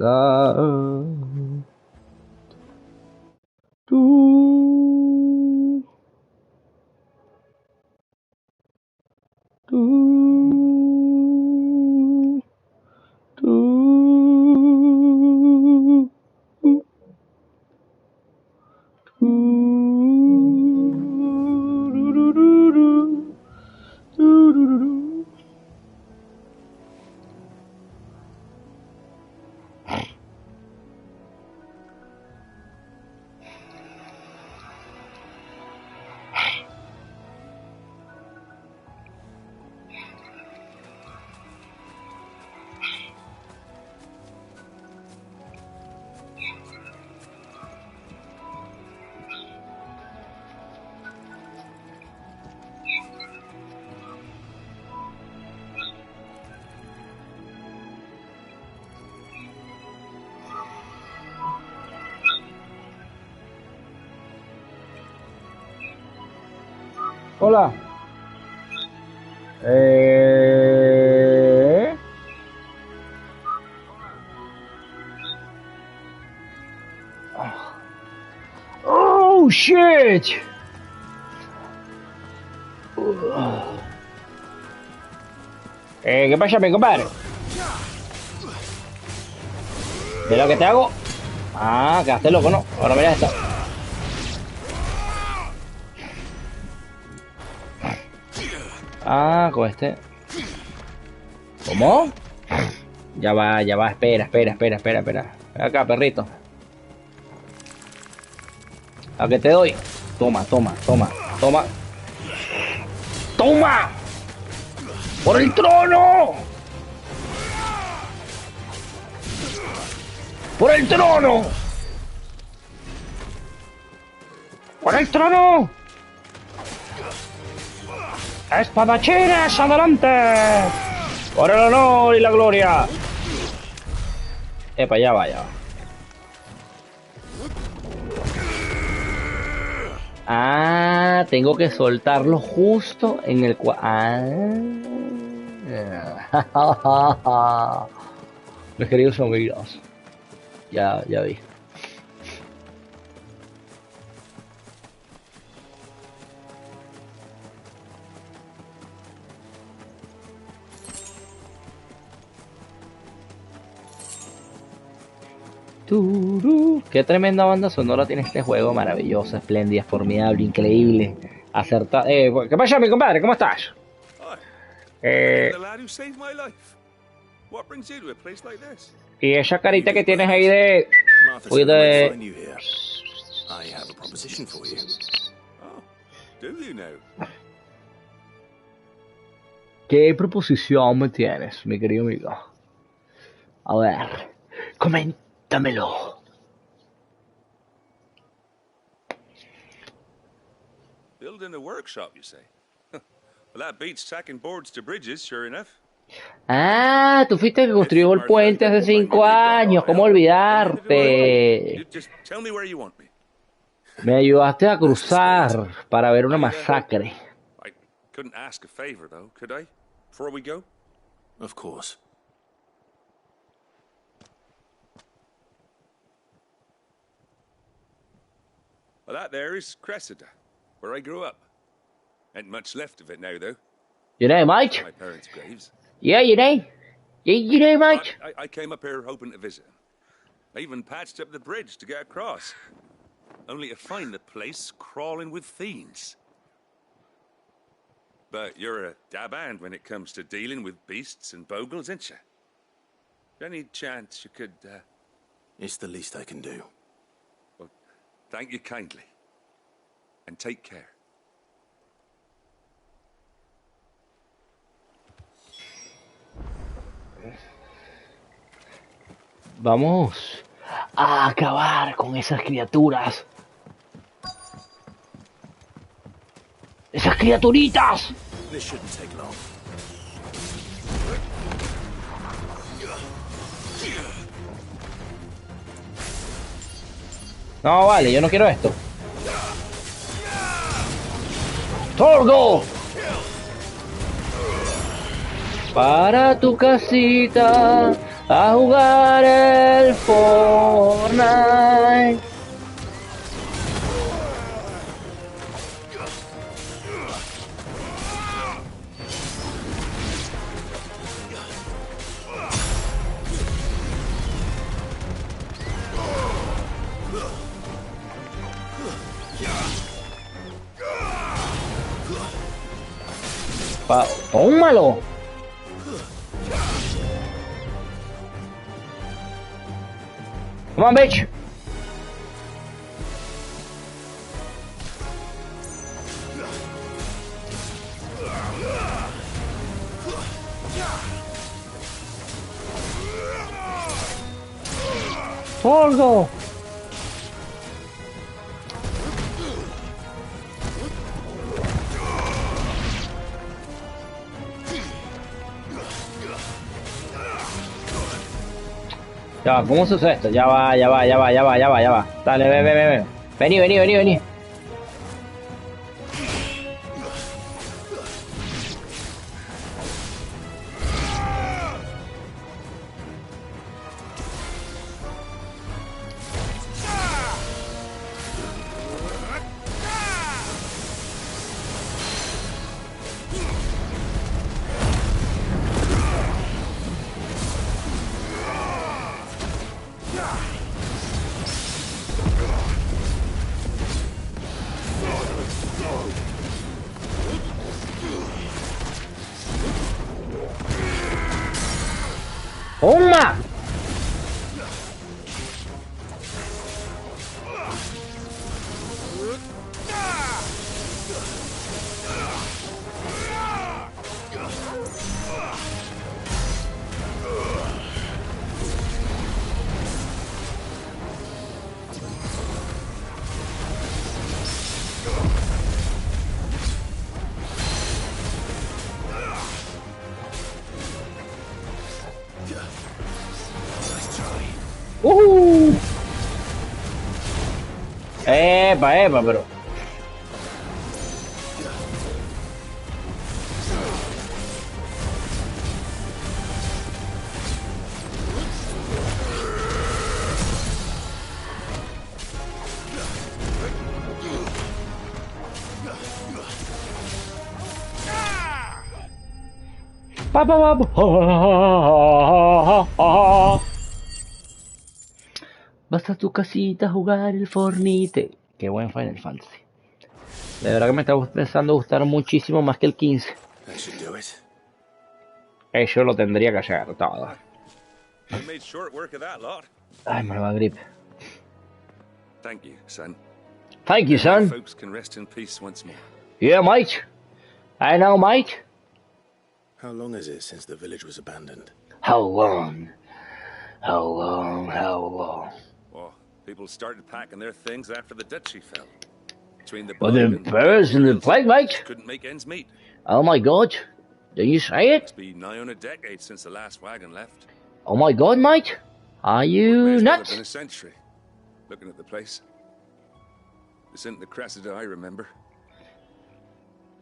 Tú, tú, tú, Hola. Oh shit. ¿Qué pasa, mi compadre? ¿De lo que te hago? Ah, quedaste loco, ¿no? Ahora mira esta. Ah, con este. ¿Cómo? Ya va, espera. Ven acá, perrito. ¿A qué te doy? Toma. ¡Toma! ¡Por el trono! ¡Por el trono! ¡Por el trono! ¡Espadachines, adelante! ¡Por el honor y la gloria! Epa, ya va. Ah, tengo que soltarlo justo en el mis queridos amigos. Ya vi. Qué tremenda banda sonora tiene este juego, maravillosa, espléndida, formidable, increíble, acertada. ¿Qué pasa, mi compadre? ¿Cómo estás? Y esa carita que tienes ahí de... ¿Qué proposición me tienes, mi querido amigo? A ver, coméntamelo. Building a workshop, you say? Well, that beats tacking boards to bridges, sure enough. Ah, tú fuiste el que construyó el puente hace 5 años. ¿Cómo olvidarte? Me ayudaste a cruzar para ver una masacre. I couldn't ask a favor, though, could I? Before we go? Of course. Well, that there is Cressida, where I grew up. Ain't much left of it now, though. You know, Mike? My parents' graves. Yeah, you know. You know, Mike? I came up here hoping to visit. I even patched up the bridge to get across. Only to find the place crawling with fiends. But you're a dab hand when it comes to dealing with beasts and bogles, ain't you? Any chance you could, It's the least I can do. Well, thank you kindly. And take care. Vamos a acabar con esas criaturas. ¡Esas criaturitas! This shouldn't take long. No, vale, yo no quiero esto. ¡Torgo! Para tu casita, a jugar el Fortnite. Tómalo. Come on, bitch. Sordo. Ya va, ¿cómo se usa esto? Ya va. Dale, ven. Vení. ¡Toma! Epa, pero... Vas a tu casita a jugar el Fornite. Qué buen Final Fantasy. De verdad que me está empezando a gustar muchísimo más que el 15. That should do it. Eso lo tendría que hacer todo. I made short work of that lot. Ay, me va a grip. Thank you, son. Thank you, son. Folks can rest in peace once more. Yeah, mate. I know, mate. How long is it since the village was abandoned? How long? How long? Oh, people started packing their things after the duchy fell. Between the Well, the plague and birds and the plague, mate. couldn't make ends meet. Oh my god. Did you say it? It's been nigh on a decade since the last wagon left. Oh my god, mate. Are May you as well have nuts? been a century. Looking at the place. This isn't the Cressida I remember.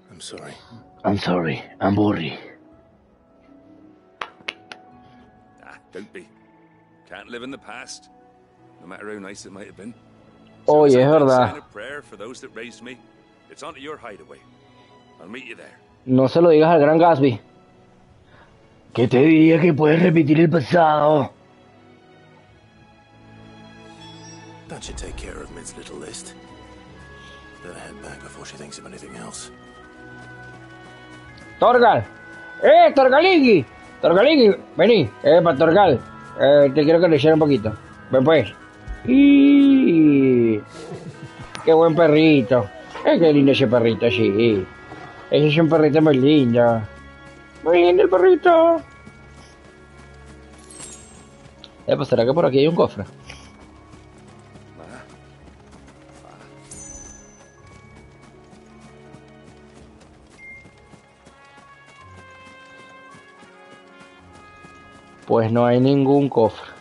I'm sorry. I'm sorry. I'm worried. Ah, don't be. Can't live in the past, no matter how nice it might have been. Oye, es Sign verdad. a prayer for those that raised me. It's onto your hideaway. I'll meet you there. No se lo digas al gran Gatsby. Que te diga que puedes repetir el pasado. That should take care of Mid's little list. Better head back before she thinks of anything else. Torgal. Torgaligi. Torgaligi, vení. Para Torgal. Te quiero que le eche un poquito. Ven pues. ¡Y! ¡Qué buen perrito! ¡Qué lindo ese perrito, sí! Ese es un perrito muy lindo. Muy lindo el perrito. Pues ¿será que por aquí hay un cofre? Pues no hay ningún cofre.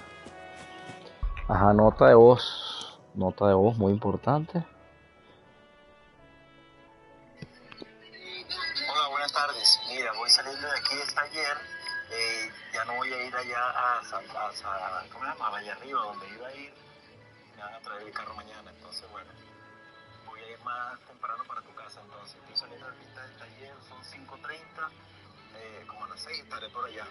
Ajá, nota de voz. Nota de voz muy importante. Hola, buenas tardes. Mira, voy saliendo de aquí del taller Ya no voy a ir allá ¿cómo se llama? Allá arriba, donde iba a ir. Me van a traer el carro mañana, entonces bueno, voy a ir más temprano para tu casa, entonces estoy saliendo ahorita del taller, son 5:30, como a las 6 estaré por allá.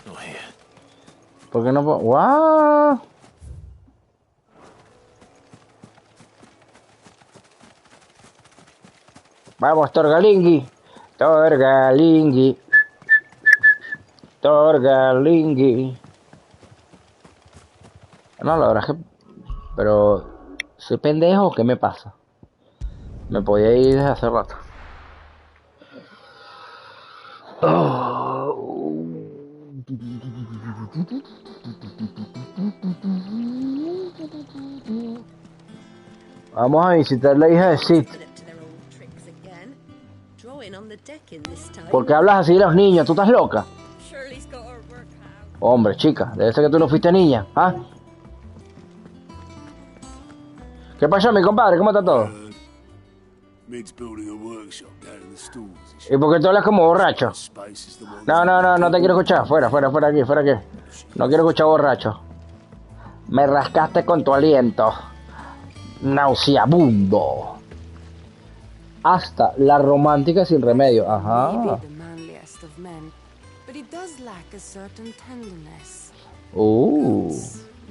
No here. ¿Por qué no puedo? ¡Wow! Vamos, Torgalingui. Torgalingui. Torgalingui. No, la verdad es que... Pero... ¿Soy pendejo o qué me pasa? Me podía ir desde hace rato. Vamos a visitar la hija de Sid. ¿Por qué hablas así de los niños? ¿Tú estás loca? Hombre, chica, debe ser que tú no fuiste niña, ¿ah? ¿Qué pasó, mi compadre? ¿Cómo está todo? ¿Y por qué tú hablas como borracho? No te quiero escuchar. Fuera aquí. No quiero escuchar borracho. Me rascaste con tu aliento. Nauseabundo. Hasta la romántica sin remedio. Ajá.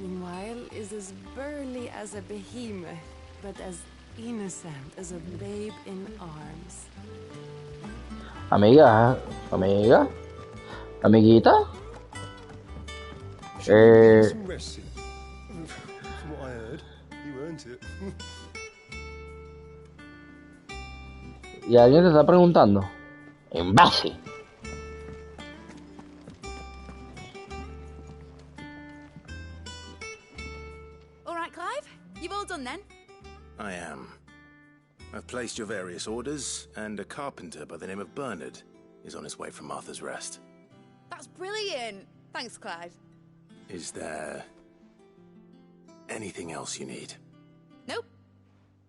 Meanwhile, is as burly as a behemoth, but as innocent as a babe in arms. Amiga. Amiguita. Some rest. From what I heard, you earned it. Y alguien te está preguntando. Imbécil. All right, Clive. You've all done then? I am. I've placed your various orders, and a carpenter by the name of Bernard is on his way from Martha's Rest. That's brilliant. Thanks, Clive. Is there anything else you need? Nope.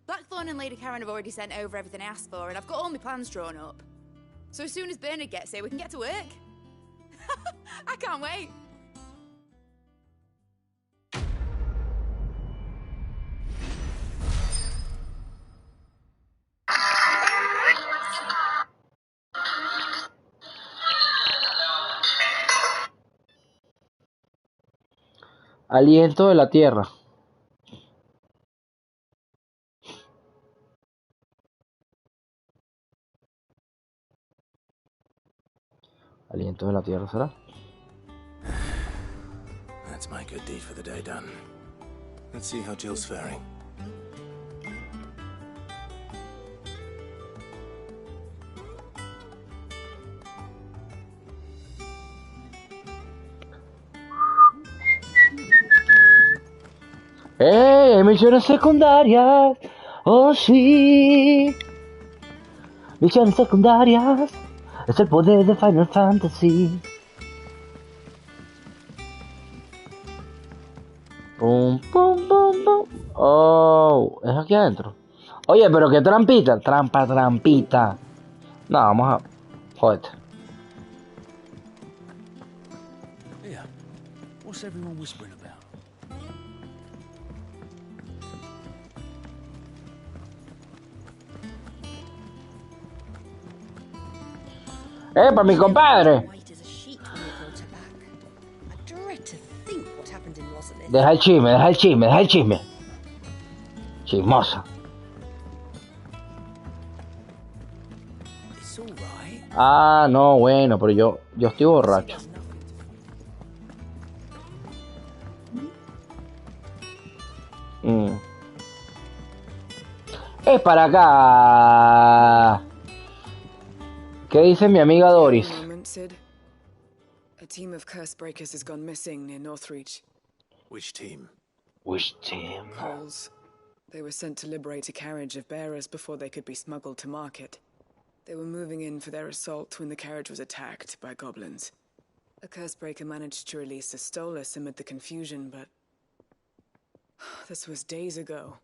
Blackthorn and Lady Karen have already sent over everything I asked for, and I've got all my plans drawn up. So as soon as Bernard gets here, we can get to work. I can't wait. Aliento de la tierra. Aliento de la tierra, ¿será? That's my good deed for the day done. Let's see how Jill's faring. ¡Eh! Misiones secundarias. ¡Oh, sí! Misiones secundarias. Es el poder de Final Fantasy. Pum, pum, pum, pum. Oh, es aquí adentro. Oye, pero qué trampita. Trampita. No, vamos a... Jódete. Yeah. What's everyone whispering about? ¡Para mi compadre! Deja el chisme. Chismosa. It's all right. Ah, no, bueno, pero yo estoy borracho. Es para acá. ¿Qué dice mi amiga Doris? A team of curse breakers has gone missing near Northreach. Which team? Which team? Coles. They were sent to liberate a carriage of bearers before they could be smuggled to market. They were moving in for their assault when the carriage was attacked by goblins. A cursebreaker managed to release a Stolas amid the confusion, but... this was days ago.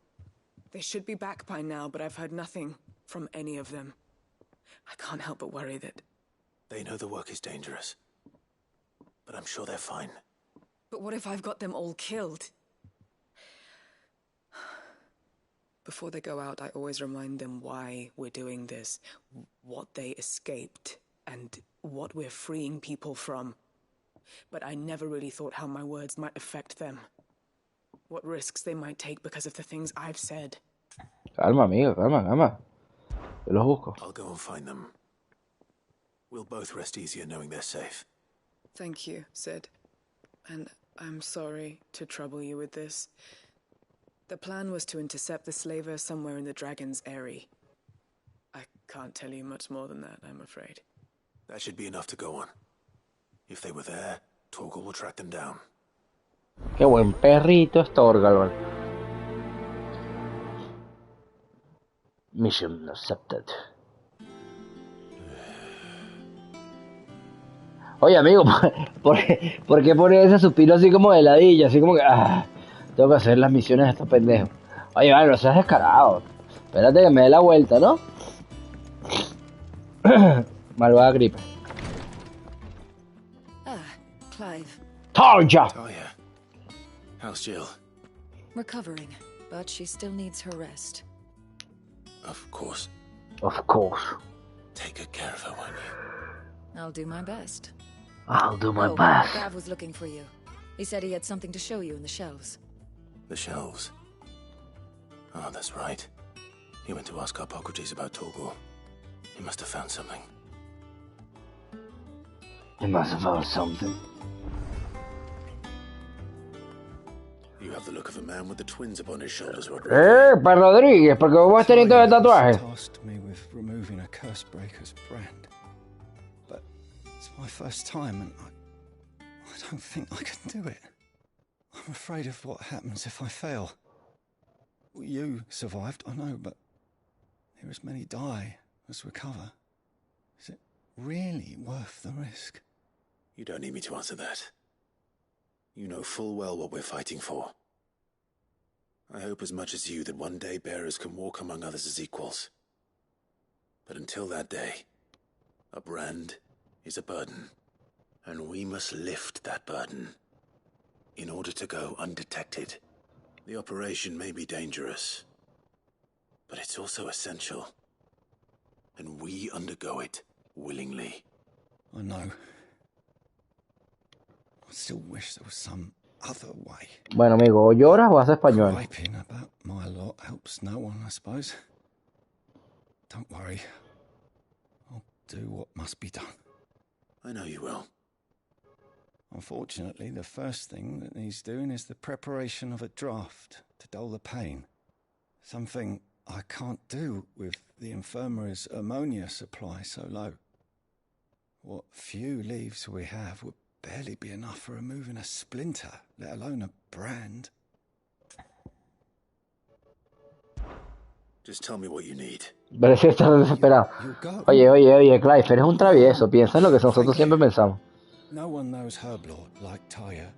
They should be back by now, but I've heard nothing from any of them. I can't help but worry that... They know the work is dangerous. But I'm sure they're fine. But what if I've got them all killed? Before they go out, I always remind them why we're doing this, what they escaped, and what we're freeing people from. But I never really thought how my words might affect them. What risks they might take because of the things I've said. Calma, amigo, calma, calma. Yo los busco. I'll go and find them. We'll both rest easier knowing they're safe. Thank you, Sid. And I'm sorry to trouble you with this. The plan was to intercept the slaver somewhere in the Dragon's Eyrie. I can't tell you much more than that, I'm afraid. That should be enough to go on. If they were there, Torgal will track them down. Qué buen perrito es Torgal. Mission accepted. Oye, amigo, ¿por qué pone ese suspiro así como de ladilla? Así como que... tengo que hacer las misiones de estos pendejos. Oye, vale, no seas descarado. Espérate que me dé la vuelta, ¿no? Malvada gripe. Clive. Tarja! Talia. How's Jill? Recovering, but she still needs her rest. Of course. Of course. Take good care of her, won't you? I'll do my best. I'll do my Oh, best. Gav was looking for you. He said he had something to show you in the shelves. The shelves. Oh, that's right. He went to ask Hippocrates about Torgal. He must have found something. He must have found something. You have the look of a man with the twins upon his shoulders, Rodriguez. Pa Rodríguez, porque vos vas teniendo de tatuaje. Tasked me with removing a curse breaker's brand. But it's my first time and I don't think I can do it. I'm afraid of what happens if I fail. You survived, I know, but there as many die as recover. Is it really worth the risk? You don't need me to answer that. You know full well what we're fighting for. I hope as much as you that one day bearers can walk among others as equals. But until that day, a brand is a burden, and we must lift that burden in order to go undetected. The operation may be dangerous, but it's also essential, and we undergo it willingly. I know. I still wish there was some other way. Bueno, amigo, o lloras o haces español. Griping about my lot helps no one, I suppose. Don't worry. I'll do what must be done. I know you will. Unfortunately, the first thing that needs doing is the preparation of a draft to dull the pain. Something I can't do with the infirmary's ammonia supply so low. What few leaves we have would barely be enough for removing a splinter, let alone a brand. Just tell me what you need. Parece estar desesperado. Oye, Clive, eres un travieso. Piensa en lo que nosotros siempre pensamos. No one knows Herblord like Taya,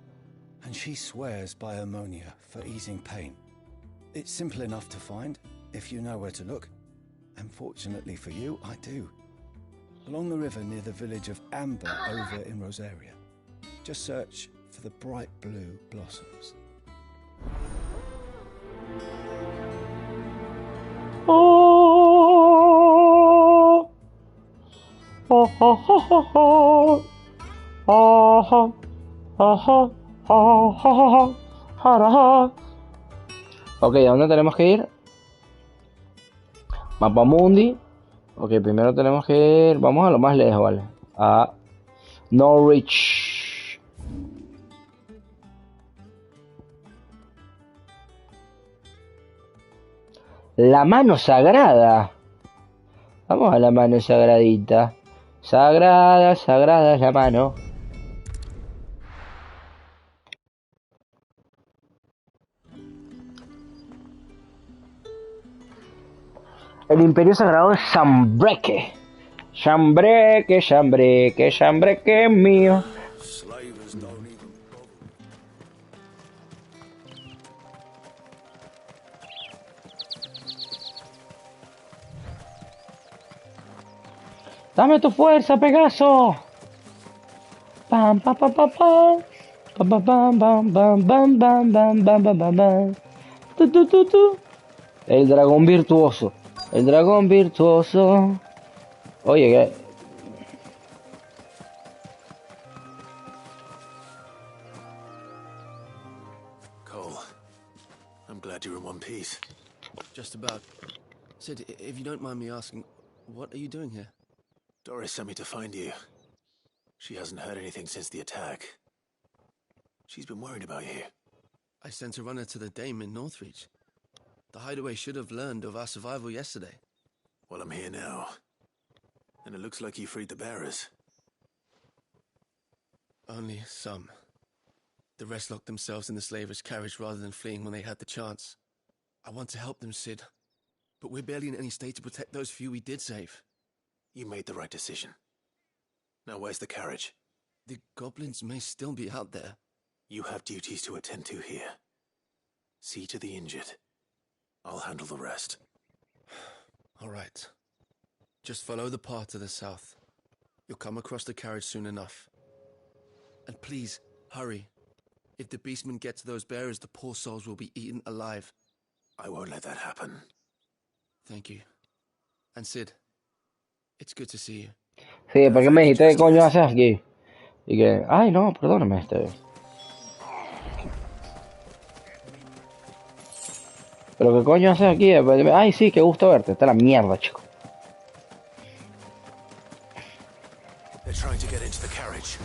and she swears by ammonia for easing pain. It's simple enough to find, if you know where to look. And fortunately for you, I do. Along the river near the village of Amber over in Rosaria. Just search for the bright blue blossoms. Oh, oh, oh, oh, oh. Ajá, ajá, ajá, ajá. Ok, ¿a dónde tenemos que ir? Mapa Mundi. Ok, primero tenemos que ir... Vamos a lo más lejos, ¿vale? A Norwich. La mano sagrada. Vamos a la mano sagradita. Sagrada, sagrada es la mano. El Imperio Sagrado de Shambreque. Shambreque, Shambreque, Shambreque mío. Slavers don't even bother. Dame tu fuerza, Pegaso. Pam, pam, pam, pam, pam. Pam, pam, pam, pam, pam, pam, pam, pam, pam, pam, pam, pam. Tu, tu, tu, tu. El dragón virtuoso. El dragón virtuoso. Oye, ¿qué? Cole, I'm glad you're in one piece. Just about. Sid, if you don't mind me asking, what are you doing here? Doris sent me to find you. She hasn't heard anything since the attack. She's been worried about you. I sent a runner to the Dame in Northreach. The hideaway should have learned of our survival yesterday. Well, I'm here now. And it looks like you freed the bearers. Only some. The rest locked themselves in the slaver's carriage rather than fleeing when they had the chance. I want to help them, Sid. But we're barely in any state to protect those few we did save. You made the right decision. Now where's the carriage? The goblins may still be out there. You have duties to attend to here. See to the injured. I'll handle the rest. All right. Just follow the path to the south. You'll come across the carriage soon enough. And please, hurry. If the beastmen get to those bearers, the poor souls will be eaten alive. I won't let that happen. Thank you. And Sid, it's good to see you. Sí, ¿para qué me dijiste qué coño haces aquí? Y que, ay, no, perdóname, Pero qué coño haces aquí, ay, sí, qué gusto verte, está la mierda, chico. They're trying to get into the carriage.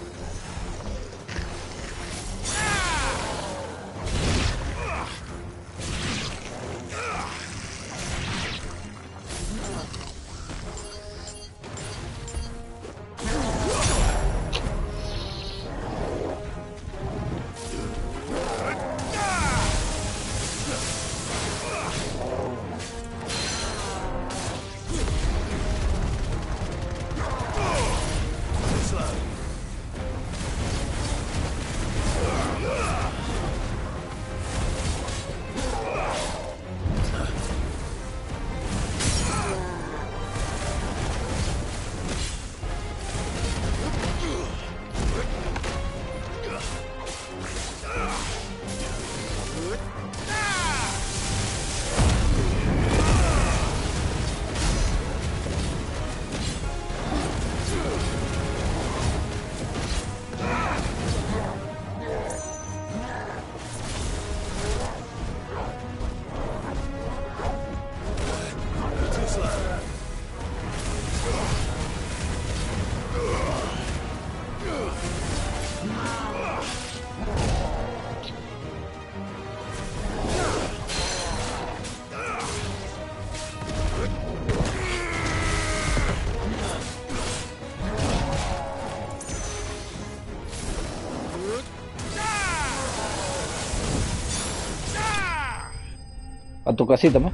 A tu casita, ¿no?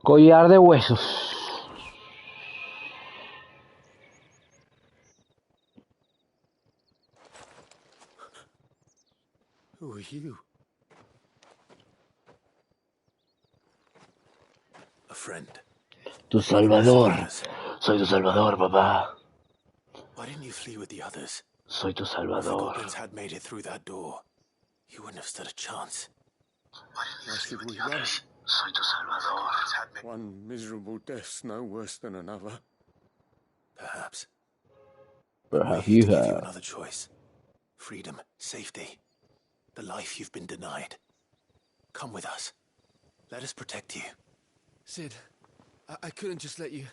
Collar de huesos. Who are you? A friend. Tu salvador. Soy tu salvador, papá. Why didn't you flee with the others? Soy tu If the salvador. goblins had made it through that door, you wouldn't have stood a chance. Why should we run? Soy tu salvador. One miserable death's no worse than another. Perhaps. Perhaps We're here you to give you have. another choice. Freedom, safety, the life you've been denied. Come with us. Let us protect you. Sid, I couldn't just let you...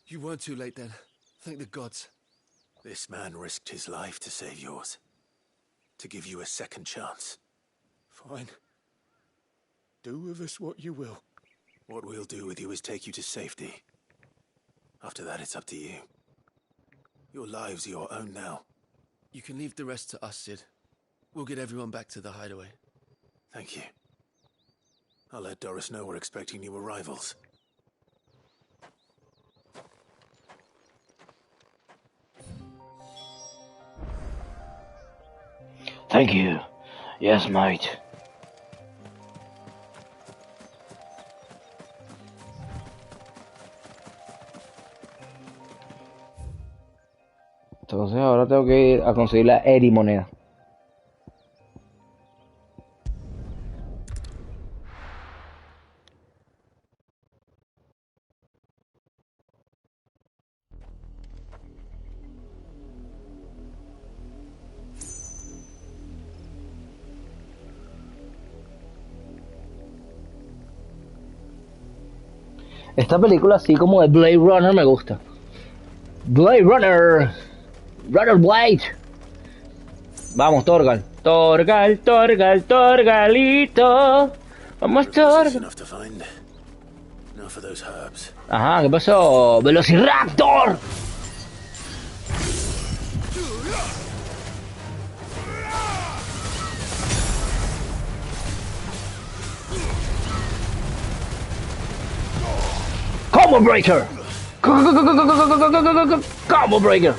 You weren't too late then. Thank the gods. This man risked his life to save yours. To give you a second chance. Fine. Do with us what you will. What we'll do with you is take you to safety. After that, it's up to you. Your lives are your own now. You can leave the rest to us, Sid. We'll get everyone back to the hideaway. Thank you. I'll let Doris know we're expecting new arrivals. Thank you. Yes, mate. Entonces ahora tengo que ir a conseguir la erimoneda. Esta película así como de Blade Runner me gusta. Blade Runner. Runner Blade. Vamos, Torgal. Torgal, Torgal, Torgalito. Vamos, Torgal. Enough to find. Now for those herbs. Ajá, ¿qué pasó? ¡Velociraptor! Combo Breaker! Combo Breaker!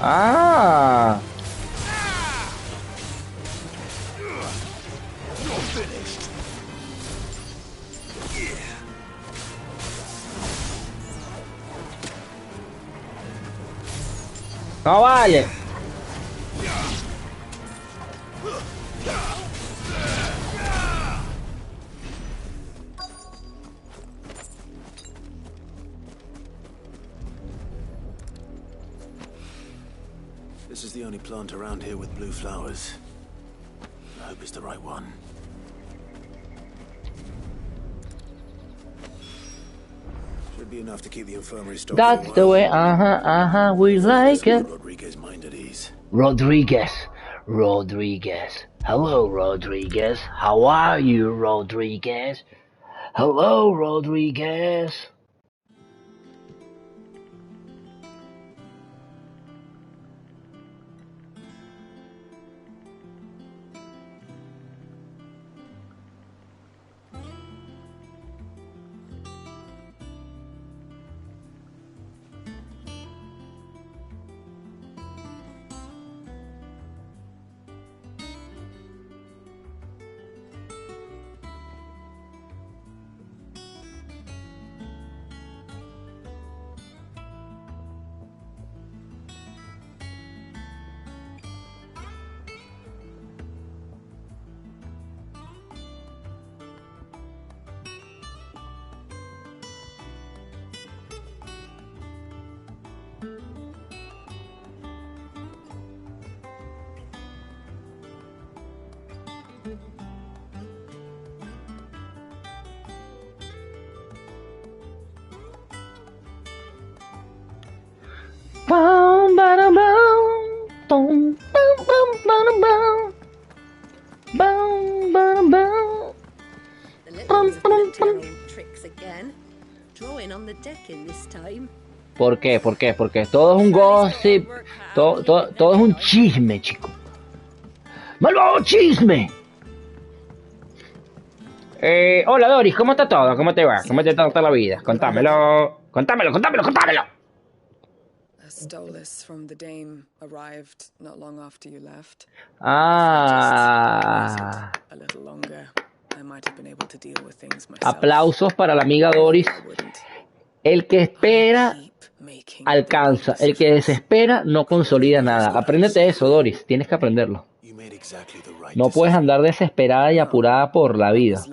Ah. No vale. This is the only plant around here with blue flowers. I hope it's the right one. Should be enough to keep the infirmary stocked. That's the way, we like it. Rodriguez mind at ease. Rodriguez. Hello, Rodriguez. How are you, Rodriguez? Hello, Rodriguez. Bum, ba-dum, bum. Bum, bum, bum, ba-dum, bum. Bum, ba-dum, bum. The little ones have learnt their old tricks again. Drawing on the decking this time. ¿Por qué? Porque todo es un gossip. Todo es un chisme, chico. ¡Malvado chisme! Hola, Doris, ¿cómo está todo? ¿Cómo te va? ¿Cómo te trata la vida? Contámelo. A stolus from the Dame arrived not long after you left. Ah. A little longer, I might have been able to deal with things myself. Aplausos para la amiga Doris. El que espera alcanza. El que desespera no consolida nada. Apréndete eso, Doris. Tienes que aprenderlo. No puedes andar desesperada y apurada por la vida.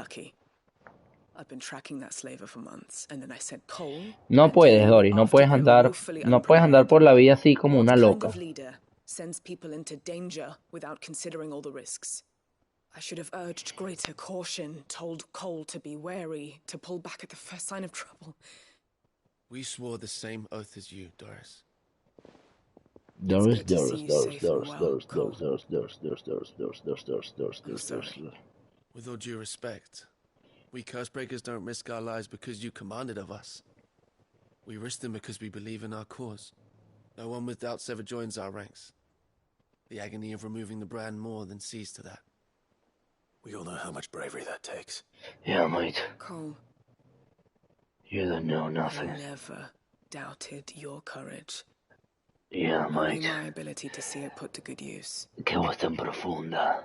No puedes, Doris. No puedes andar por la vida así como una loca. sends people into danger without considering all the risks. I should have urged greater caution, told Cole to be wary, to pull back at the first sign of trouble. We swore the same oath as you, Doris. Good to see you safe and well, Cole. I'm sorry. With all due respect, we Cursebreakers don't risk our lives because you commanded of us. We risk them because we believe in our cause. No one with doubts ever joins our ranks. The agony of removing the brand more than sees to that. We all know how much bravery that takes. Yeah, mate. Cole, You don't know I nothing. never doubted your courage. Yeah, Only mate. my ability to see it put to good use. Qué voz tan profunda.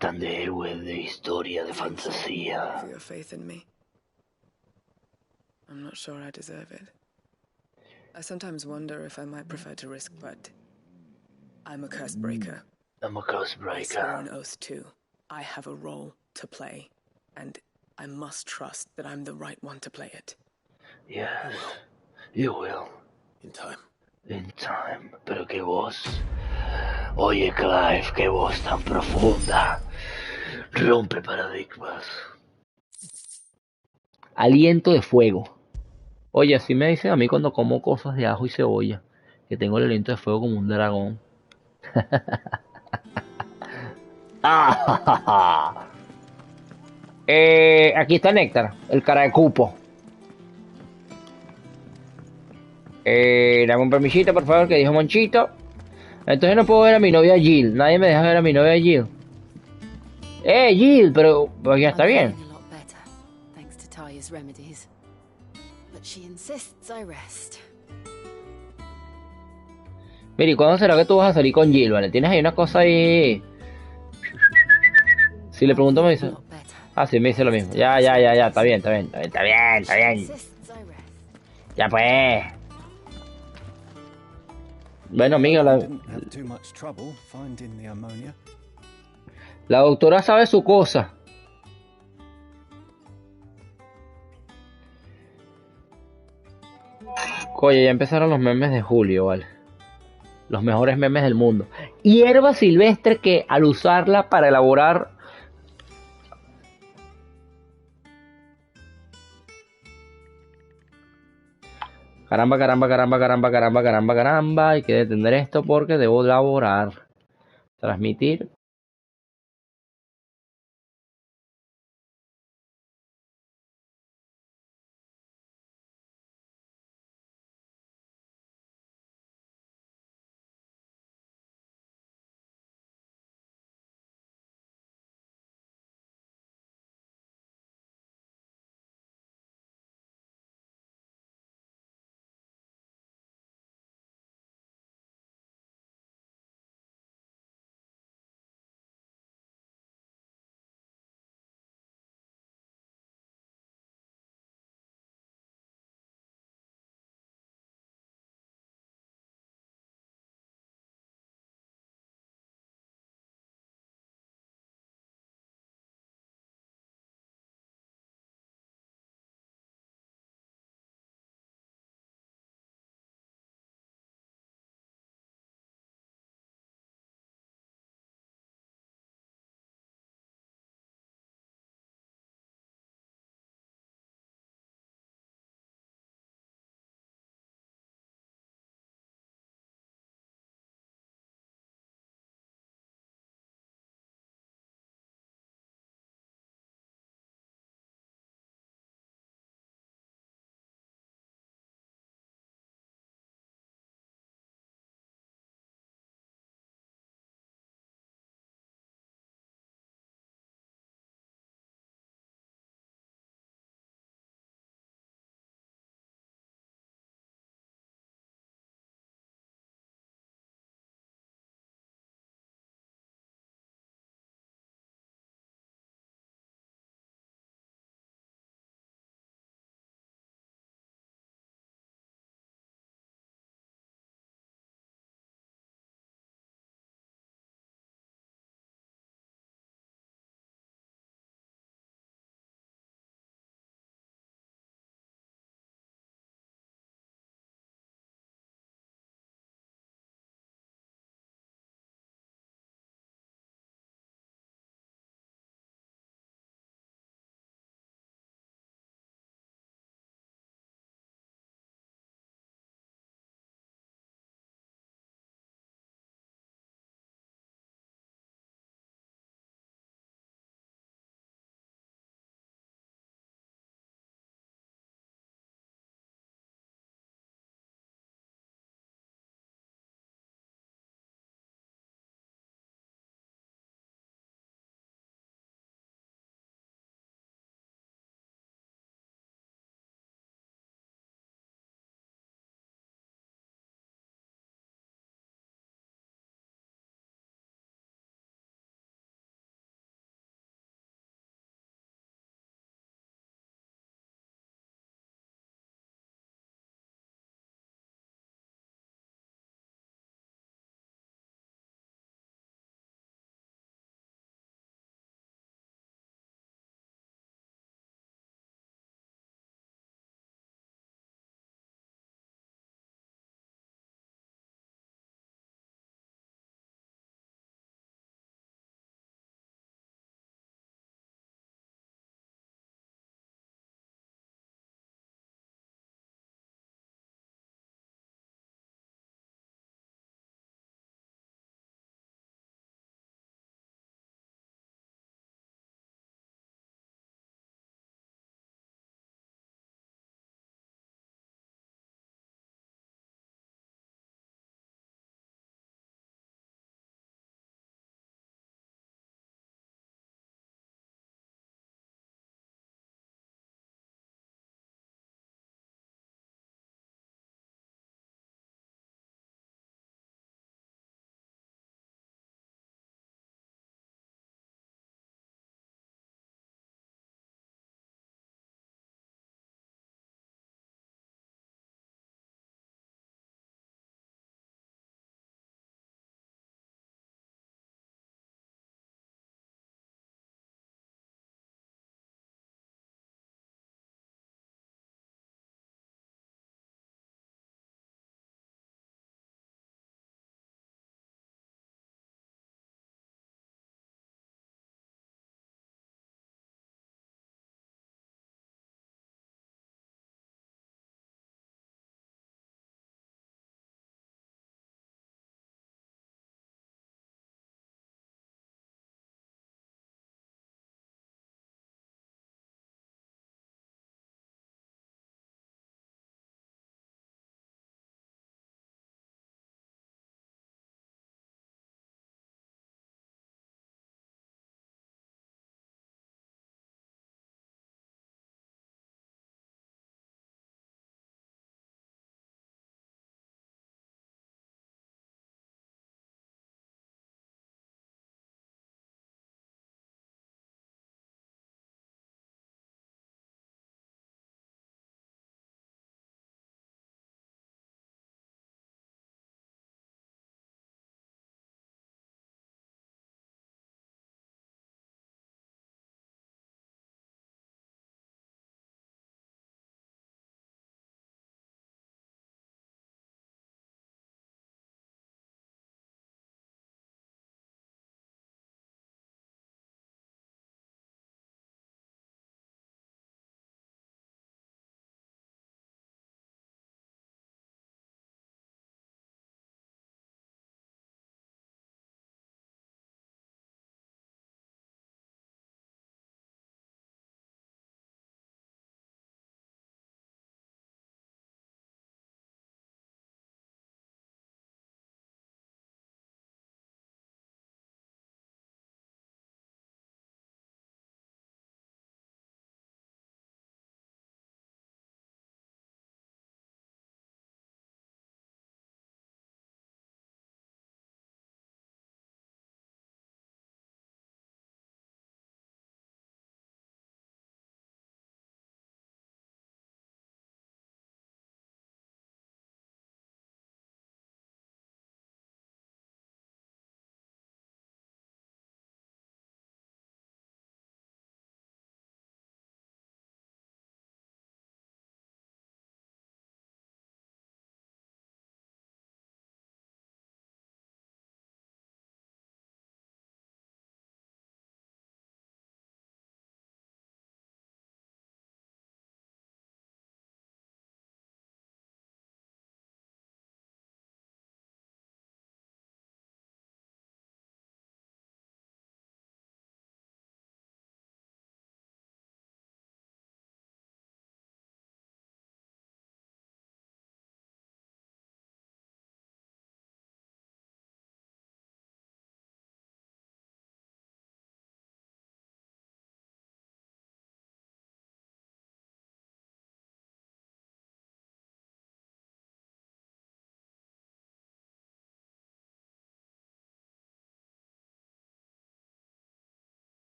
Tan de héroe, de historia, de Thank you fantasía. for your faith in me. I'm not sure I deserve it. I sometimes wonder if I might prefer to risk, but I'm a curse breaker. I'm a curse I swore breaker. an oath too. I have a role to play, and I must trust that I'm the right one to play it. Yes. You will. In time. In time. Pero qué voz. Oye, Clive, qué voz tan profunda. Rompe paradigmas. Aliento de fuego. Oye, así me dicen a mí cuando como cosas de ajo y cebolla. Que tengo el aliento de fuego como un dragón. Aquí está Néctar, el cara de cupo. Dame un permisito, por favor, que dijo Monchito. Entonces no puedo ver a mi novia Jill. Nadie me deja ver a mi novia Jill. Jill, pero ya está bien. I'm feeling a lot better, thanks to Taya's remedies. But she insists I rest. Mira, ¿y cuándo será que tú vas a salir con Jill, vale? Tienes ahí una cosa ahí. Si le pregunto me dice. Ah, sí, me dice lo mismo. Ya, está bien. Ya pues. Bueno, amiga, la doctora sabe su cosa. Oye, ya empezaron los memes de Julio, ¿vale? Los mejores memes del mundo. Hierba silvestre que al usarla para elaborar... Caramba. Hay que detener esto porque debo elaborar. Transmitir.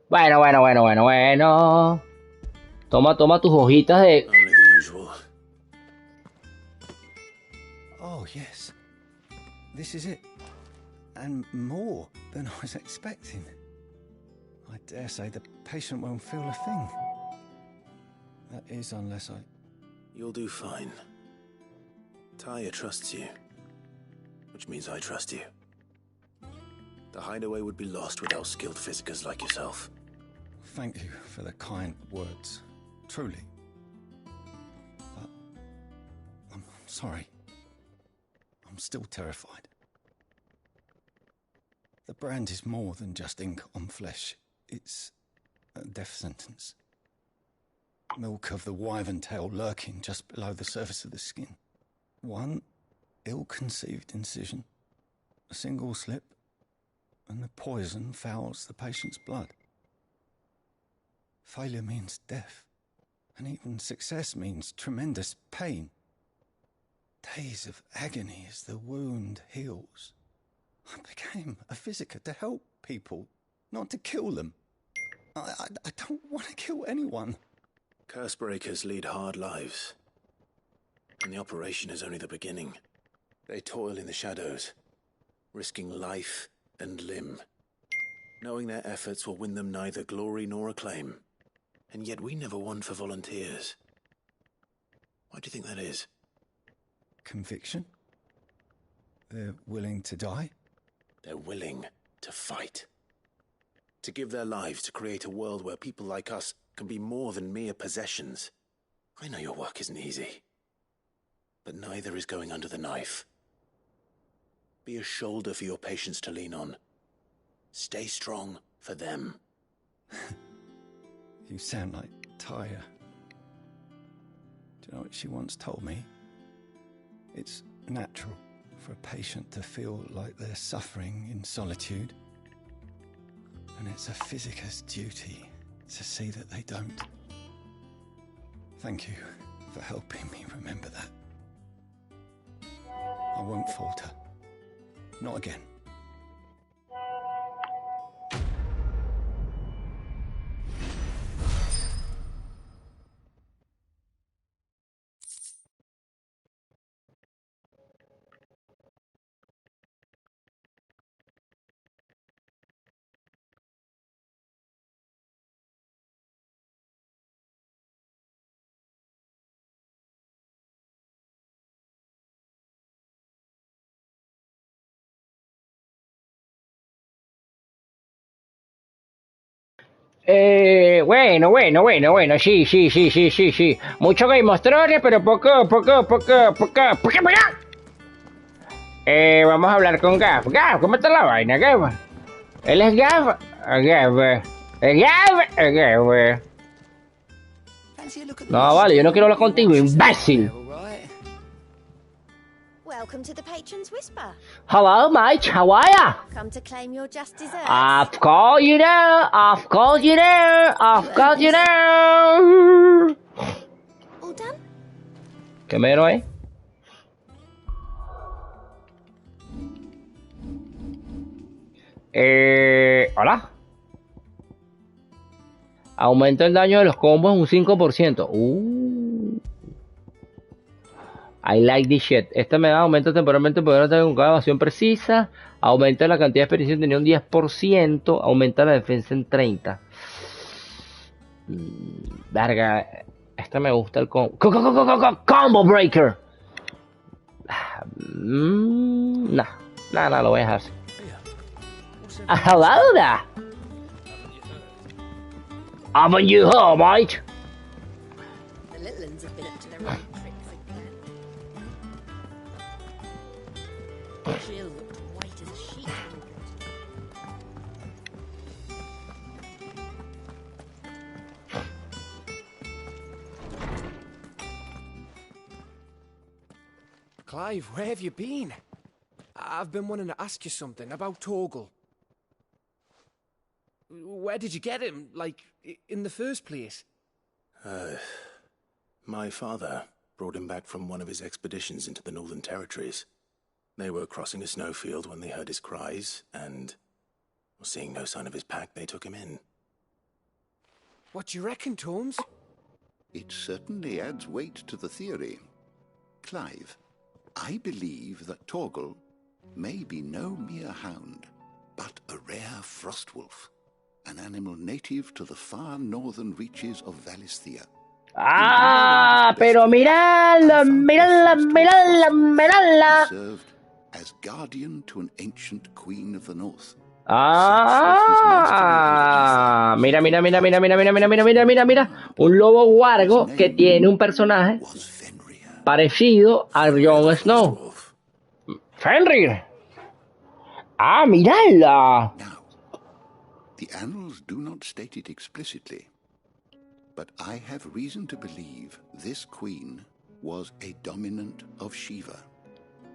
Bueno. Toma tus hojitas de... Only the usual. Oh, yes. This is it. And more than I was expecting. I dare say the patient won't feel a thing. That is, unless I... You'll do fine. Tyre trusts you, which means I trust you. The hideaway would be lost without skilled physicers like yourself. Thank you for the kind words. Truly. But I'm sorry. I'm still terrified. The brand is more than just ink on flesh. It's a death sentence. Milk of the wyvern tail lurking just below the surface of the skin. One ill-conceived incision, a single slip, and the poison fouls the patient's blood. Failure means death, and even success means tremendous pain. Days of agony as the wound heals. I became a physiker to help people, not to kill them. I don't want to kill anyone. Cursebreakers lead hard lives, and the operation is only the beginning. They toil in the shadows, risking life and limb, knowing their efforts will win them neither glory nor acclaim. And yet we never won for volunteers. Why do you think that is? Conviction? They're willing to die? They're willing to fight. To give their lives to create a world where people like us can be more than mere possessions. I know your work isn't easy, but neither is going under the knife. Be a shoulder for your patients to lean on. Stay strong for them. You sound like Tyre. Do you know what she once told me? It's natural for a patient to feel like they're suffering in solitude. And it's a physiker's duty to see that they don't. Thank you for helping me remember that. I won't falter. Not again. Bueno, sí. Mucho Game of Thrones, pero poco. Vamos a hablar con Gav. Gav, ¿cómo está la vaina, Gav? Él es Gav. Gav. No, vale, yo no quiero hablar contigo, imbécil. Welcome to the Patron's Whisper. Hello, mate. How are ya? Come to claim your just desserts. Of course you know. All done? ¿Qué mero hay? Hola. Aumenta el daño de los combos un 5%. I like this shit. Esta me da aumento temporalmente poder ataque con cada evasión precisa. Aumenta la cantidad de experiencia tenía un 10%. Aumenta la defensa en 30%. Verga. Esta me gusta el combo breaker. No, lo voy a dejar así. Hello there. Haven't you heard, mate? The little ones have been up to their own tricks again. Jill looked white as a sheet. Clive, where have you been? I've been wanting to ask you something about Torgal. Where did you get him, like, in the first place? My father brought him back from one of his expeditions into the Northern Territories. They were crossing a snowfield when they heard his cries, and, Seeing no sign of his pack, they took him in. What do you reckon, Tomes? It certainly adds weight to the theory. Clive, I believe that Torgal may be no mere hound, but a rare frostwolf, an animal native to the far northern reaches of Valisthea. Ah, pero mirala, mirala, mirala, mirala. Served as guardian to an ancient queen of the north. Ah, mira, mira, mira, mira, mira, mira, mira, mira, mira, mira, mira. Un lobo huargo que tiene un personaje parecido a Jon Snow. Fenrir. Ah, mirala. Now, the annals do not state it explicitly, but I have reason to believe this queen was a dominant of Shiva,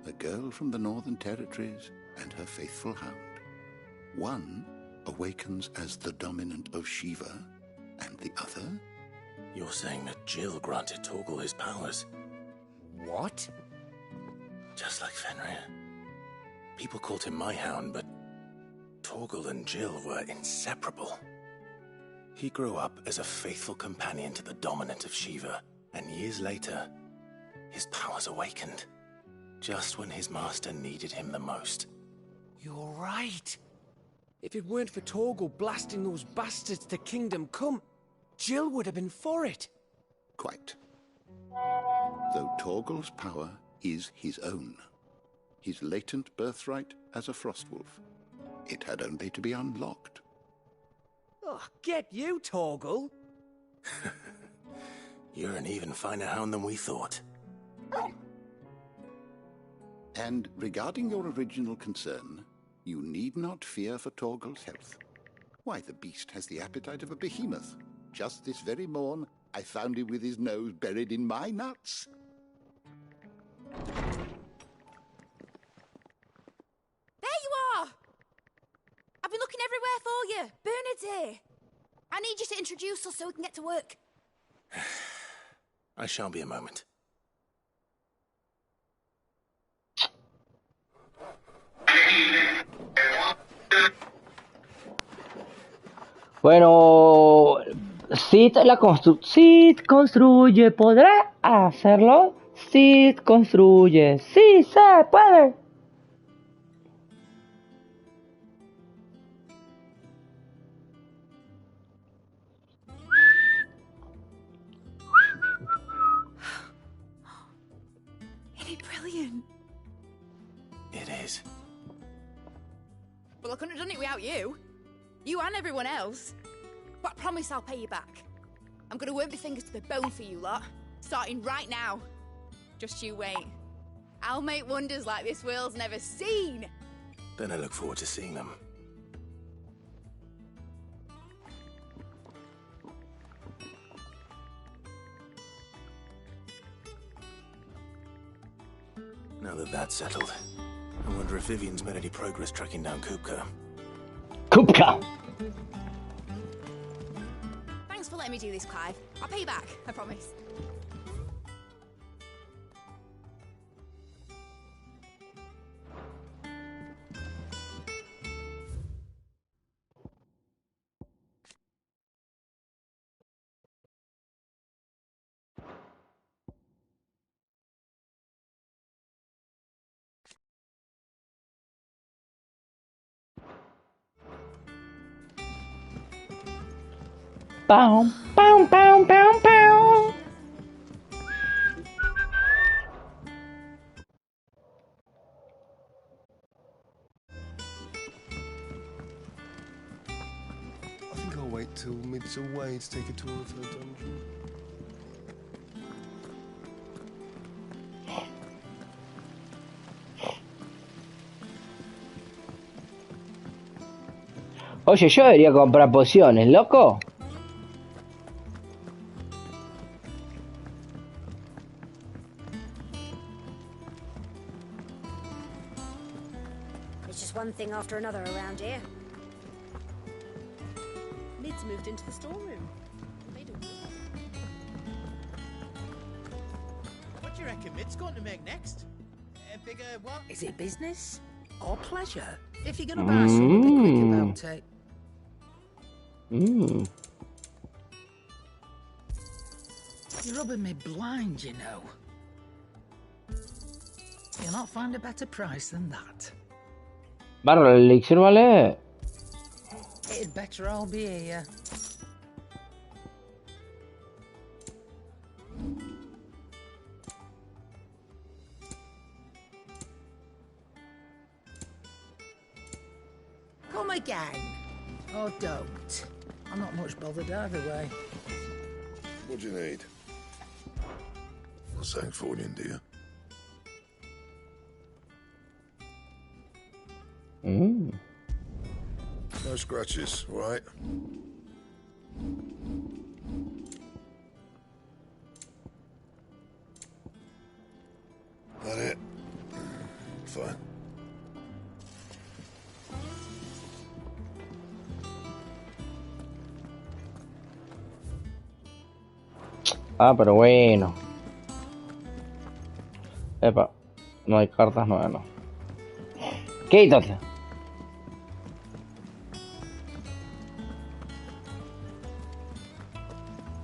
a girl from the Northern Territories and her faithful hound. One awakens as the dominant of Shiva, and the other? You're saying that Jill granted Torgal his powers? What? Just like Fenrir. People called him my hound, but Torgal and Jill were inseparable. He grew up as a faithful companion to the dominant of Shiva, and years later, his powers awakened, just when his master needed him the most. You're right. If it weren't for Torgal blasting those bastards to Kingdom Come, Jill would have been for it. Quite. Though Torgal's power is his own, his latent birthright as a frostwolf, it had only to be unlocked. Oh, get you, Torgal. You're an even finer hound than we thought. And regarding your original concern, you need not fear for Torgal's health. Why, the beast has the appetite of a behemoth. Just this very morn, I found him with his nose buried in my nuts. There you are! I've been looking everywhere for you. Bernard's here. I need you to introduce us so we can get to work. I shan't be a moment. Bueno, Sid construye, ¿podrá hacerlo? Sid construye, sí se puede. Isn't it brilliant? It is. Well, I couldn't have done it without you. You and everyone else. But I promise I'll pay you back. I'm gonna work my fingers to the bone for you lot, starting right now. Just you wait. I'll make wonders like this world's never seen. Then I look forward to seeing them. Now that that's settled, I wonder if Vivian's made any progress tracking down Kupka. Kupka! Thanks for letting me do this, Clive. I'll pay you back, I promise. Pow, pow, pow, pow, pow. I think I'll wait till Mid's away to take a tour of her dungeon. Oye, yo debería comprar pociones, loco. It's just one thing after another around here. Mid's moved into the storeroom. What do you reckon Mid's going to make next? A bigger what? Is it business or pleasure? If you're gonna buy something, be quick about it. You're rubbing me blind, you know. You'll not find a better price than that. Barro, el elixir vale. It'd better all be here. Come again. Or don't. I'm not much bothered either way. What do you need? Well, thanks for it, dear. No scratches, all right? That it? Fine. Ah, pero bueno. Epa, no hay cartas nuevas, no. Quítate.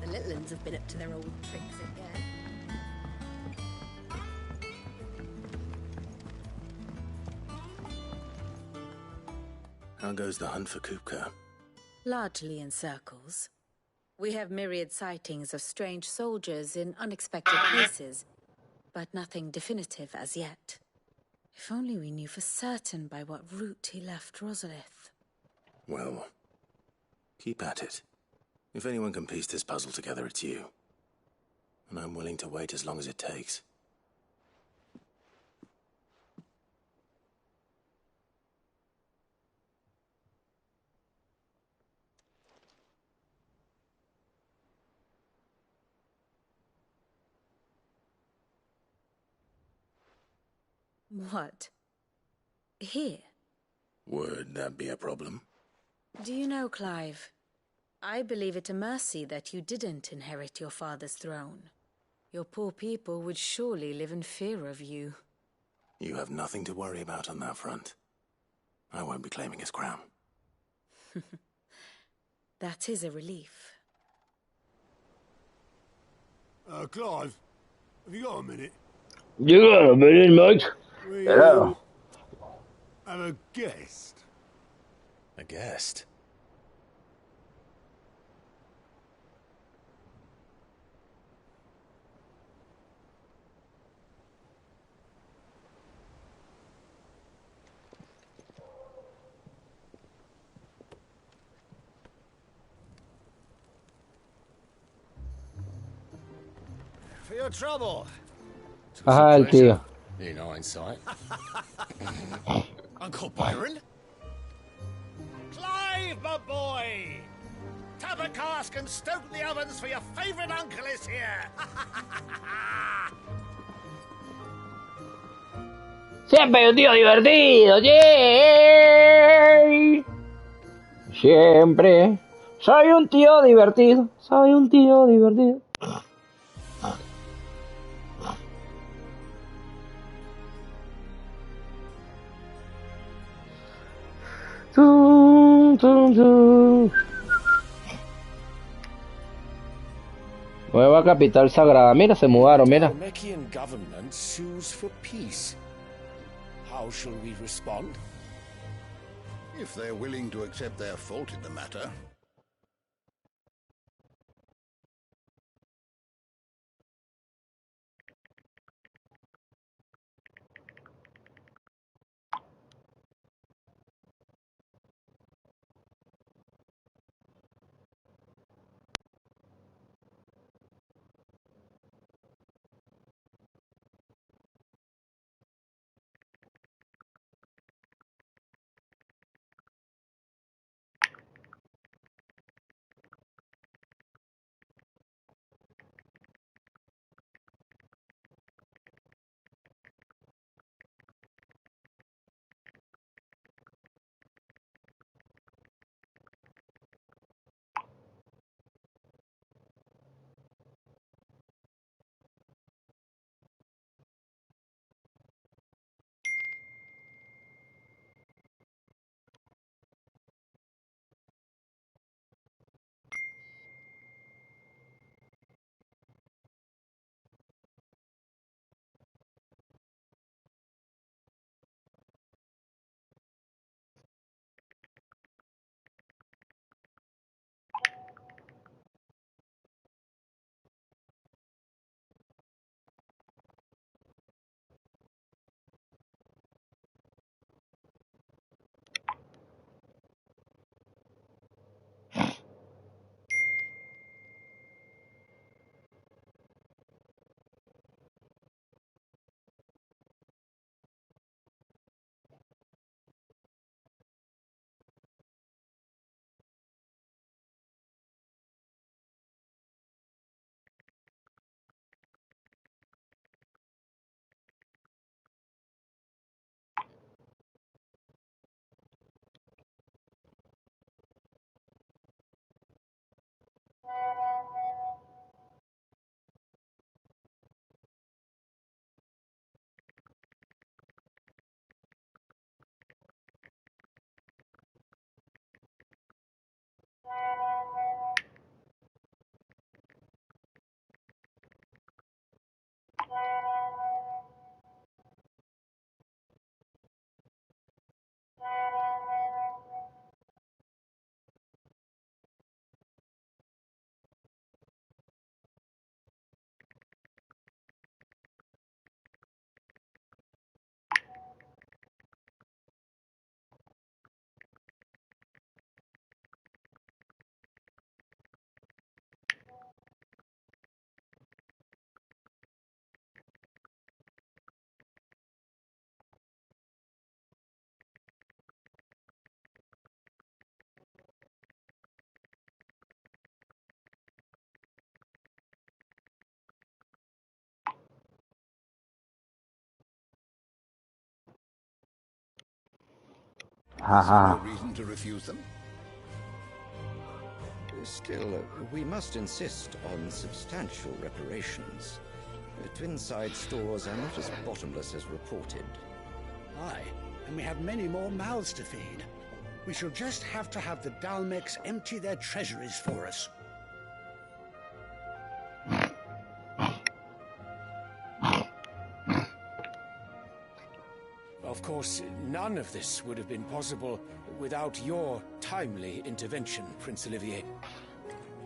The little ones have been up to their old tricks again. How goes the hunt for Kupka? Largely in circles. We have myriad sightings of strange soldiers in unexpected places, but nothing definitive as yet. If only we knew for certain by what route he left Rosalith. Well, keep at it. If anyone can piece this puzzle together, it's you. And I'm willing to wait as long as it takes. What? Here? Would that be a problem? Do you know, Clive? I believe it a mercy that you didn't inherit your father's throne. Your poor people would surely live in fear of you. You have nothing to worry about on that front. I won't be claiming his crown. That is a relief. Clive, have you got a minute? You got a minute, mate? Yeah. Have a guest. A guest? For your trouble. Ajá, el tío. In hindsight. Uncle Byron? Clive, my boy! Tap a cask and stoke the ovens for your favourite uncle is here! Siempre hay un tío divertido, ¡yay! Siempre soy un tío divertido, soy un tío divertido. Tum, tum, tum. Nueva capital sagrada. Mira, se mudaron, mira. The Namekian government sues for peace. How shall we respond? If they're willing to accept their fault in the matter. Is there no Haha. reason to refuse them? Still, we must insist on substantial reparations. The Twinside stores are not as bottomless as reported. Aye, and we have many more mouths to feed. We shall just have to have the Dalmex empty their treasuries for us. Of course, none of this would have been possible without your timely intervention, Prince Olivier.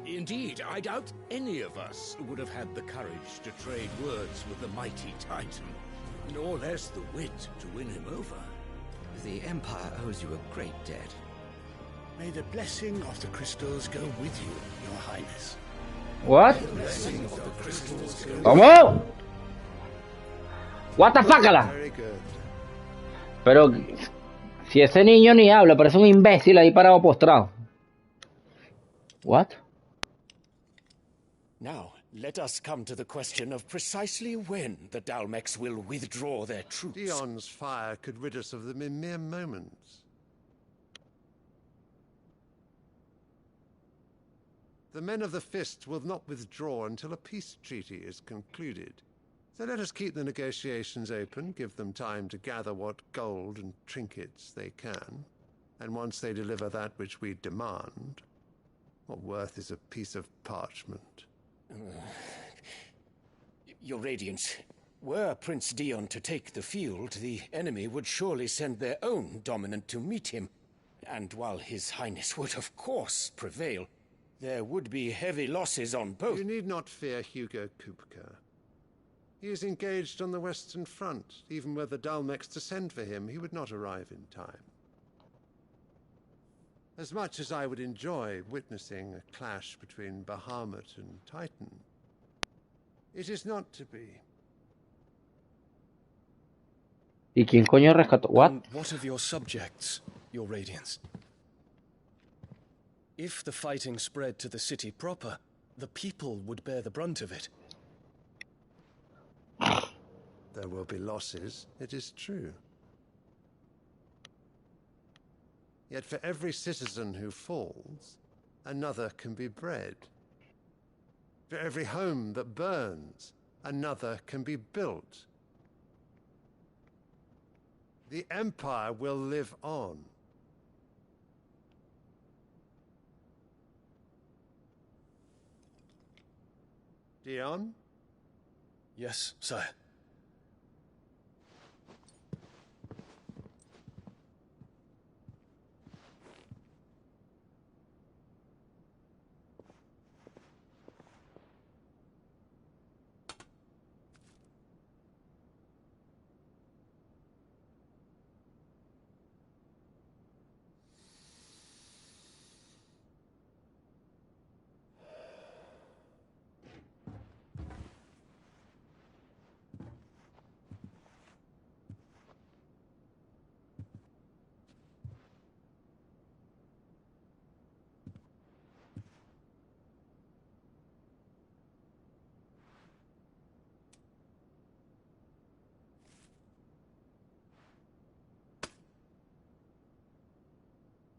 Indeed, I doubt any of us would have had the courage to trade words with the mighty Titan, nor less the wit to win him over. The Empire owes you a great debt. May the blessing of the crystals go with you, Your Highness. What? May the blessing of the crystals go ¿Cómo? What the fuck, ala? Very good. Pero si ese niño ni habla, parece un imbécil ahí parado postrado. What? Now, let us come to the question of precisely when the Dalmex will withdraw their troops. Dion's fire could rid us of them in mere moments. The men of the Fist will not withdraw until a peace treaty is concluded. So let us keep the negotiations open, give them time to gather what gold and trinkets they can, and once they deliver that which we demand, what worth is a piece of parchment? Your Radiance, were Prince Dion to take the field, the enemy would surely send their own dominant to meet him. And while His Highness would of course prevail, there would be heavy losses on both. You need not fear Hugo Kupka. He is engaged on the Western Front. Even were the Dalmex to send for him, he would not arrive in time. As much as I would enjoy witnessing a clash between Bahamut and Titan, it is not to be. ¿Y quién coño rescató? What? And what of your subjects, Your Radiance? If the fighting spread to the city proper, the people would bear the brunt of it. There will be losses, it is true. Yet for every citizen who falls, another can be bred. For every home that burns, another can be built. The Empire will live on. Dion? Yes, sire.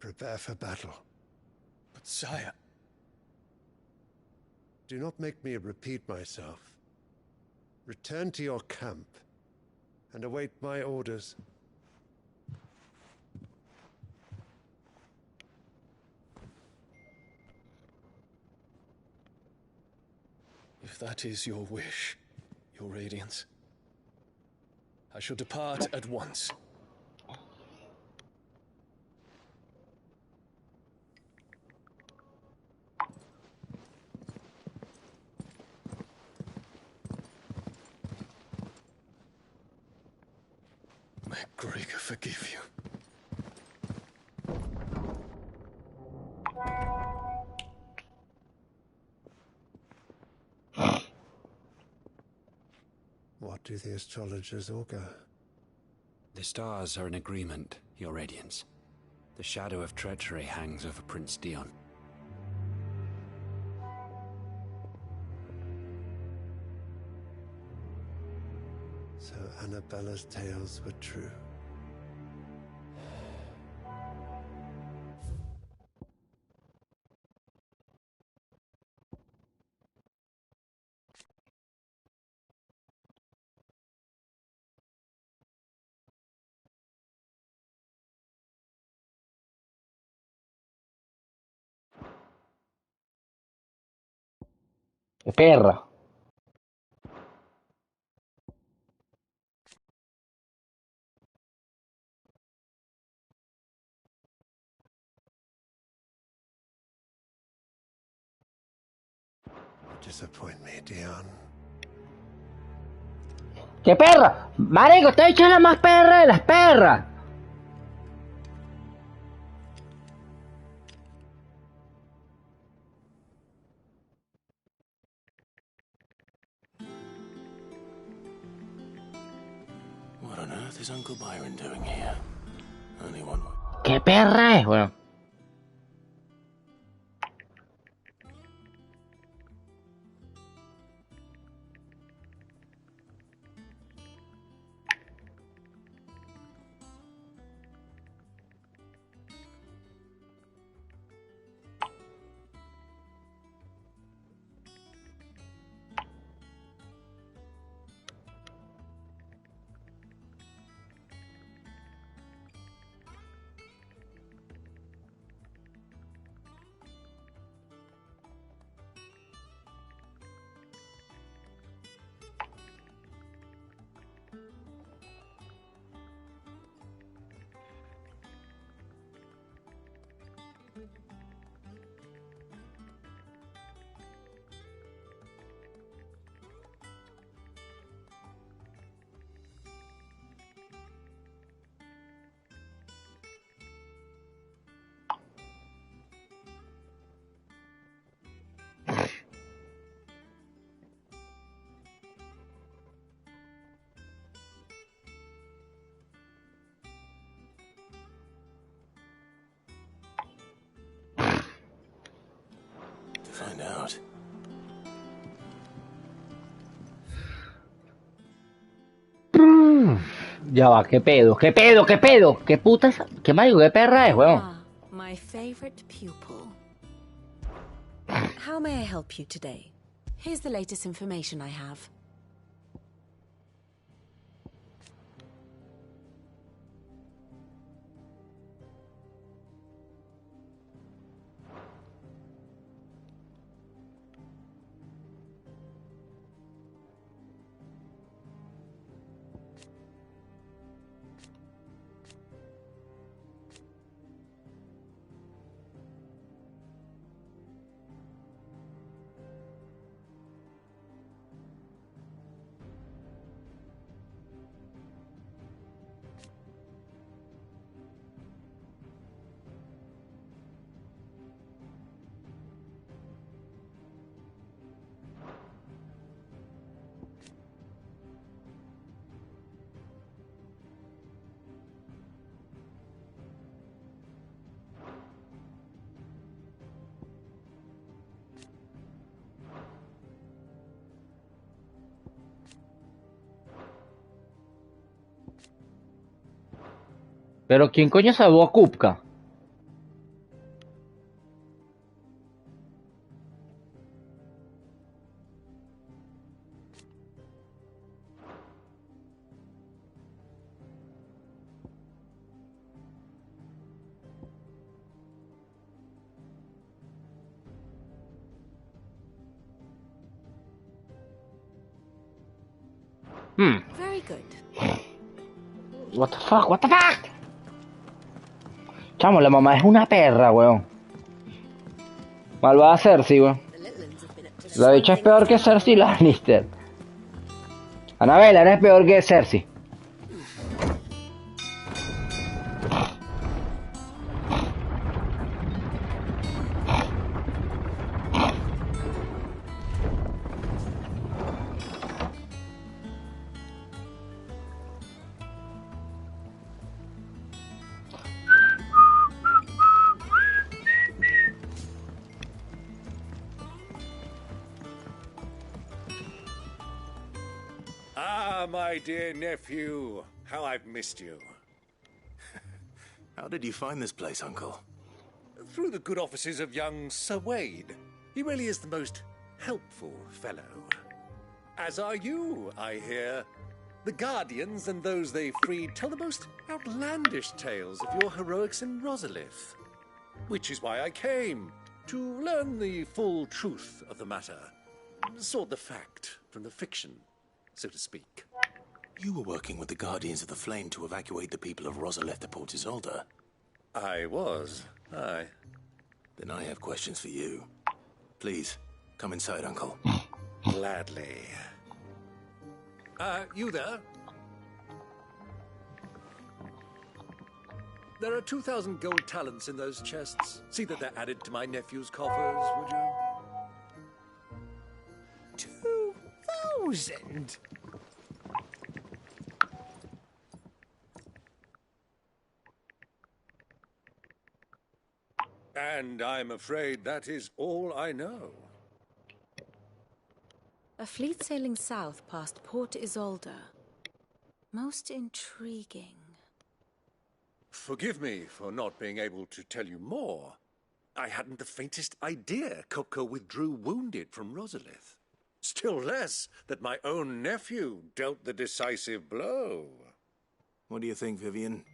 Prepare for battle. But sire... Do not make me repeat myself. Return to your camp and await my orders. If that is your wish, Your Radiance, I shall depart at once. May Gregor forgive you. What do the astrologers augur? The stars are in agreement, Your Radiance. The shadow of treachery hangs over Prince Dion. So Annabella's tales were true. ¡Qué perra! Disappoint me, Dion. ¡Qué perra! Marico, te he dicho la más perra de las perras. What on earth is Uncle Byron doing here? Only one. ¡Qué perra es, weón! Find out. Ya va, qué pedo, qué pedo, qué pedo, qué putas, qué marico, qué perra es, weón. My favorite pupil. How may I help you today? Here's the latest information I have. Pero ¿quién coño salvó a Kupka? Very good. What the fuck, what the fuck? Chamo, la mamá es una perra, weón. Malvada Cersei, weón. La bicha es peor que Cersei Lannister. Annabella, eres peor que Cersei. Ah, my dear nephew, how I've missed you. How did you find this place, Uncle? Through the good offices of young Sir Wade. He really is the most helpful fellow. As are you, I hear. The Guardians and those they freed tell the most outlandish tales of your heroics in Rosalith. Which is why I came, to learn the full truth of the matter. sort the fact from the fiction, so to speak. You were working with the Guardians of the Flame to evacuate the people of Rosalith to Port Isolde. I was, aye. Then I have questions for you. Please, come inside, Uncle. Gladly. You there? There are 2,000 gold talents in those chests. See that they're added to my nephew's coffers, would you? 2,000? And I'm afraid that is all I know. A fleet sailing south past Port Isolde. Most intriguing. Forgive me for not being able to tell you more. I hadn't the faintest idea Coco withdrew wounded from Rosalith. Still less that my own nephew dealt the decisive blow. What do you think, Vivian?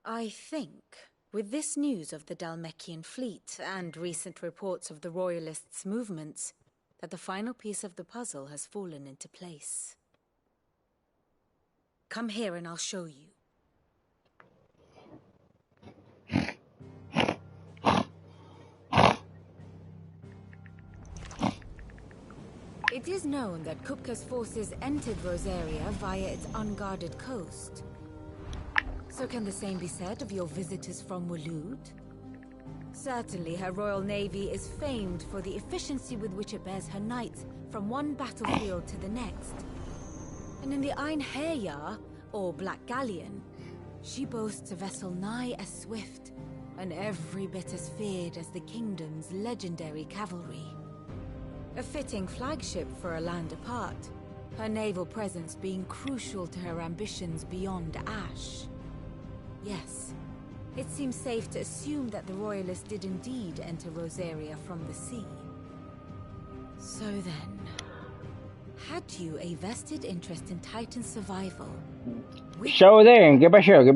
I think, with this news of the Dhalmekian fleet and recent reports of the Royalists' movements, that the final piece of the puzzle has fallen into place. Come here and I'll show you. It is known that Kupka's forces entered Rosaria via its unguarded coast. So can the same be said of your visitors from Waloed? Certainly her Royal Navy is famed for the efficiency with which it bears her knights from one battlefield to the next. And in the Einherjar, or Black Galleon, she boasts a vessel nigh as swift and every bit as feared as the kingdom's legendary cavalry. A fitting flagship for a land apart, her naval presence being crucial to her ambitions beyond Ash. Yes, it seems safe to assume that the Royalists did indeed enter Rosaria from the sea. So then, had you a vested interest in Titan's survival? Show them, ¿qué pasó? ¿Qué